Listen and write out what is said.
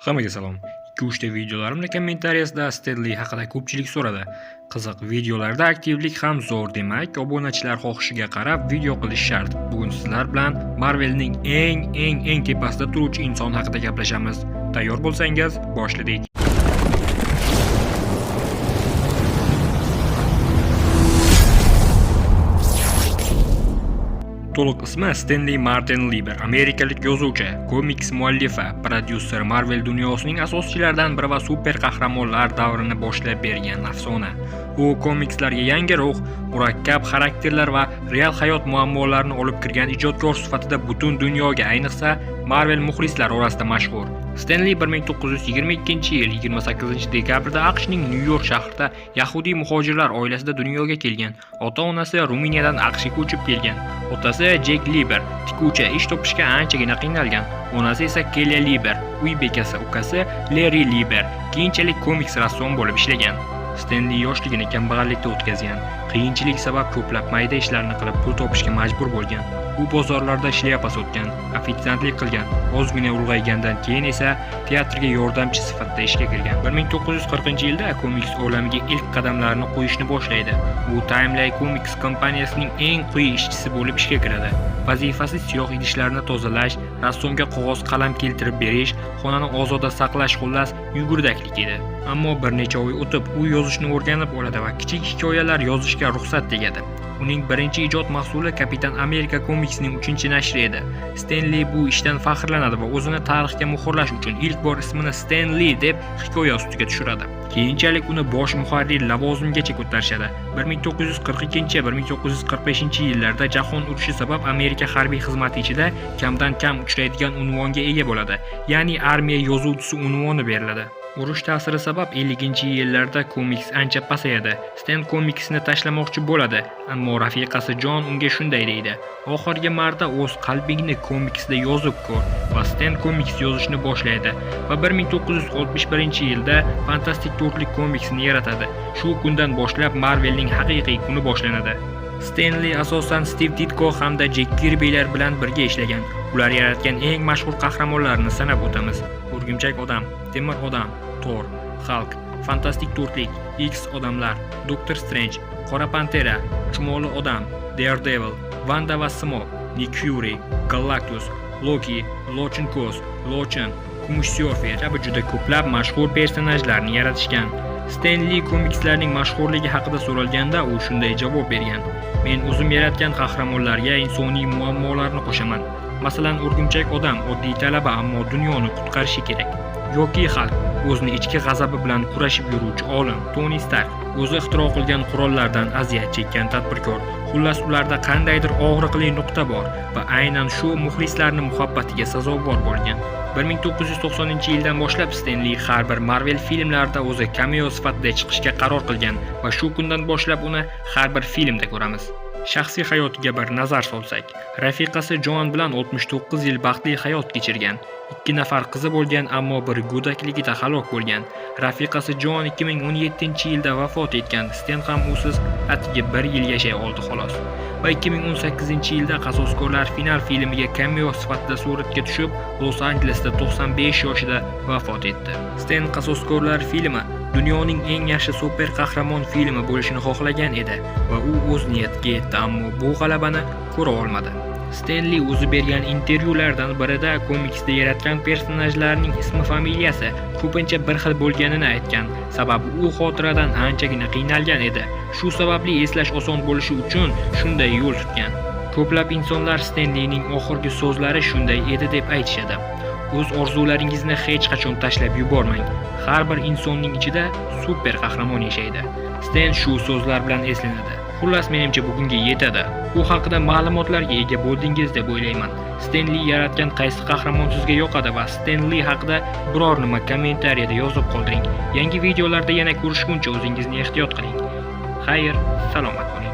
Hammaga salom. 2-3 ta videolarimda kommentariyasida Stan Lee haqida ko'pchilik so'radi. Qiziq, videolarda aktivlik ham zo'r, demak, obunachilar xohishiga qarab video qilish shart. Bugun sizlar bilan Marvelning eng tepasida turuvchi inson haqida gaplashamiz. Tayyor bo'lsangiz, boshladik. To'liq ismi Stan Lee Martin Lieber, amerikalik yozuvchi, komiks muallifi, prodyuser, Marvel dunyosining asoschilaridan biri va super qahramonlar davrini boshlab bergan afsona. U komikslarga yangi ruh, murakkab xarakterlar va real hayot muammolarini olib kirgan ijodkor sifatida butun dunyoga, ayniqsa Marvel muxlislari orasida mashhur. Stan Lee 1922-yil 28 dekabrda AQShning Nyu-York shahrida yahudiy muhojirlar oilasida dunyoga kelgan. Ota-onasi Ruminiyadan AQShga ko'chib kelgan. Otasi Jack Lieber tikuvchi, ish topishga anchagina qiynalgan. Onasi esa Kelly Lieber, uy bekasi, ukasi Larry Lieber keyinchalik komiks rassom bo'lib ishlagan. Stan Lee yoshligini kambag'allikda o'tkazgan. Qiyinchilik sabab ko'plab mayda ishlarni qilib pul topishga majbur bo'lgan. U bozorlarda shlyapa sotgan, ofitsiantlik qilgan. Ozgina ulg'aygandan keyin esa teatrga yordamchi sifatida ishga kirgan. 1940-yilda komiks olamiga ilk qadamlarini qo'yishni boshlaydi. U Timeline Comics kompaniyasining eng quyi ishchisi bo'lib ishga kiradi. Vazifasi siyoh idishlarni tozalash, rassomga qog'oz qalam keltirib berish, xonani ozoda saqlash, xullas yugurdaklik edi. Ammo bir necha oy o'tib, u yozishni o'rganib oladi va kichik hikoyalar yozishga ruxsat tegadi. Uning birinchi ijod mahsuli Kapitan Amerika komiksining 3-nashri edi. Stan Lee bu ishdan faxrlanadi va o'zini tarixga muhrlash uchun ilk bor ismini Stan Lee deb hikoya ustiga tushiradi. Keyinchalik uni bosh muharrir lavozimigacha ko'tarishadi. 1942-1945-yillarda Jahon urushi sabab Amerika harbiy xizmati ichida kamdan kam uchraydigan unvonga ega bo'ladi. Ya'ni armiya yozuvchisi unvoni beriladi. Urush ta'siri sabab 50-yillarda komiks ancha pasayadi. Stan komiksni tashlamoqchi bo'ladi, ammo rafiqasi John unga shunday deydi: "Oxirgi marta o'z qalbingni komiksda yozib ko'r." Va Stan komiks yozishni boshlaydi va 1961-yilda Fantastik to'rtlik komiksini yaratadi. Shu kundan boshlab Marvelning haqiqiy kuni boshlanadi. Stan Lee asosan Steve Ditko hamda Jack Kirby'lar bilan birga ishlagan. Ular yaratgan eng mashhur qahramonlarni sanab o'tamiz. O'rgimchak odam, Temir odam, Thor, Hulk, Fantastik to'rtlik, X odamlar, Doctor Strange, Qora Pantera, Chumoli odam, Daredevil, Wanda va Smoke, Nick Fury, Galactus, Loki, Lochin Koz, Lochin, Kumush Syorfi kabi juda ko'plab mashhur personajlarni yaratishgan. Stan Lee komikslarning mashhurligi haqida so'ralganda u shunday javob bergan: "Men o'zim yaratgan qahramonlarga insoniy muammolarni qo'shaman. Masalan, o'rgimchak odam oddiy talaba, ammo dunyoni qutqarishi kerak. Yoki Hulk, o'zini ichki g'azabi bilan kurashib yuruvchi olim. Tony Stark, o'zi ixtiro qilgan qurollardan aziyat chekkan tadbirkor. Xullas, ularda qandaydir og'riqli nuqta bor va aynan shu muxlislarning muhabbatiga sazovor bo'lgan." 1990-yildan boshlab Stan Lee har bir Marvel filmlarida o'zi cameo sifatida chiqishga qaror qilgan va shu kundan boshlab uni har bir filmda ko'ramiz. Shaxsiy hayotiga bir nazar solsak, rafiqasi John bilan 69 yil baxtli hayot kechirgan. 2 nafar qizi bo'lgan, ammo biri go'dakligida halok bo'lgan. Rafiqasi John 2017-yilda vafot etgan. Stan ham usiz atigi 1 yil yashay oldi xolos. Va 2018-yilda Qasoskorlar final filmiga cameo sifatida suratga tushib, Los Anjelesda 95 yoshida vafot etdi. Stan Qasoskorlar filmi dunyoning eng yaxshi super qahramon filmi bo'lishini xohlagan edi va u o'z niyatiga yetdi, ammo bu g'alabani ko'ra olmadi. Stan Lee o'zi bergan intervyulardan birida komiksda yaratgan personajlarning ismi-familiyasi ko'pincha bir xil bo'lganini aytgan. Sababi u xotiradan anchagina qiynalgan edi. Shu sababli eslash oson bo'lishi uchun shunday yo'l tutgan. Ko'plab insonlar Stan Leening oxirgi so'zlari shunday edi deb aytishadi: "O'z orzularingizni hech qachon tashlab yubormang. Har bir insonning ichida super qahramon yashaydi." Stan shu so'zlar bilan eslanadi. Xullas, menimcha bugunga yetadi. Bu haqida ma'lumotlarga ega bo'ldingiz deb o'ylayman. Stan Lee yaratgan qaysi qahramon sizga yoqadi va Stan Lee haqida biror nima kommentariyada yozib qoldiring. Yangi videolarda yana ko'rishguncha o'zingizni ehtiyot qiling. Xayr, salomat bo'ling.